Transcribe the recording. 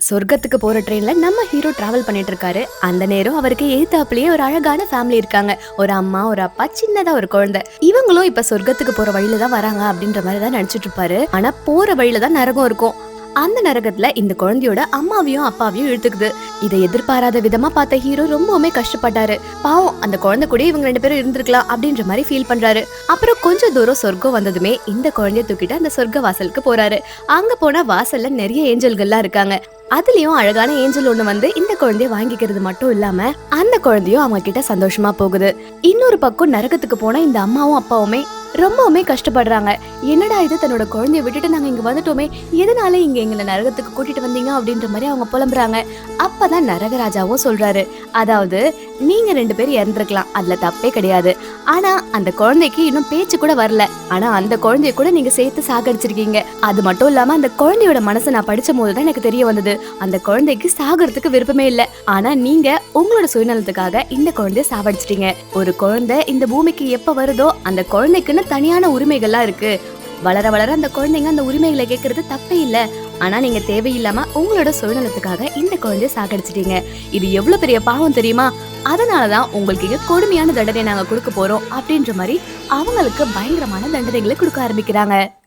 சொர்க்கத்துக்கு போற ட்ரெயின்ல நம்ம ஹீரோ டிராவல் பண்ணிட்டு இருக்காரு. அந்த நேரம் அவருக்கு எய்தாப்லயே ஒரு அழகான ஃபேமிலி இருக்காங்க. ஒரு அம்மா, ஒரு அப்பா, சின்னதா ஒரு குழந்தை. இவங்களும் இப்ப சொர்க்கத்துக்கு போற வழியில தான் வராங்க அப்படின்ற மாதிரி தான் நினைச்சிட்டு இருப்பாரு. ஆனா போற வழியில தான் நரகம் இருக்கும். அந்த நரகத்துல இந்த குழந்தையோட அம்மாவையும் அப்பாவையும் இழுத்துக்குது. இதை எதிர்பாராத விதமா பார்த்த ஹீரோ ரொம்பவுமே கஷ்டப்பட்டாரு. பாவம், அந்த குழந்தை கூட இவங்க 2 பேரும் இருந்திருக்கலாம் அப்படின்ற மாதிரி ஃபீல் பண்றாரு. அப்புறம் கொஞ்சம் தூரம் சொர்க்கம் வந்ததுமே இந்த குழந்தைய தூக்கிட்டு அந்த சொர்க்க வாசலுக்கு போறாரு. அங்க போனா வாசல்ல நிறைய ஏஞ்சல்கள்லாம் இருக்காங்க. அதுலயும் அழகான ஏஞ்சல் ஒண்ணு வந்து இந்த குழந்தைய வாங்கிக்கிறது மட்டும் இல்லாம அந்த குழந்தையும் அவங்க கிட்ட சந்தோஷமா போகுது. இன்னொரு பக்கம் நரகத்துக்கு போன இந்த அம்மாவும் அப்பாவுமே ரொம்பவுமே கஷ்டப்படுறாங்க. என்னடா இது, தன்னோட குழந்தைய விட்டுட்டு நாங்க இங்க வந்துட்டோமே, எதனால இங்க எங்களை நரகத்துக்கு கூட்டிட்டு வந்தீங்க அப்படின்ற மாதிரி அவங்க புலம்புறாங்க. அப்பதான் நரகராஜாவும் சொல்றாரு, அதாவது நீங்க 2 பேரும் இறந்துருக்கலாம், அதுல தப்பே கிடையாது. ஆனா அந்த குழந்தைக்கு இன்னும் பேச்சு கூட வரல. ஆனா அந்த குழந்தைய கூட நீங்க சேர்த்து சாகடிச்சிருக்கீங்க. அது மட்டும் இல்லாம அந்த குழந்தையோட மனசை நான் படிச்ச போதுதான் எனக்கு தெரிய வந்தது, அந்த குழந்தைக்கு சாகிறதுக்கு விருப்பமே இல்ல. ஆனா நீங்க உங்களோட சுயநலத்துக்காக இந்த குழந்தைய சாவடிச்சிட்டீங்க. ஒரு குழந்தை இந்த பூமிக்கு எப்ப வருதோ அந்த குழந்தைக்குன்னு தனியான உரிமைகள்லாம் இருக்கு. வளர வளர அந்த குழந்தைங்க அந்த உரிமைகளை கேட்கறது தப்பே இல்ல. ஆனா நீங்க தேவையில்லாம உங்களோட சுயநலத்துக்காக இந்த குழந்தைய சாகடிச்சிட்டீங்க. இது எவ்வளவு பெரிய பாவம் தெரியுமா? அதனாலதான் உங்களுக்கு இங்க கொடுமையான தண்டனை நாங்க கொடுக்க போறோம் அப்படின்ற மாதிரி அவங்களுக்கு பயங்கரமான தண்டனைகளை கொடுக்க ஆரம்பிக்கிறாங்க.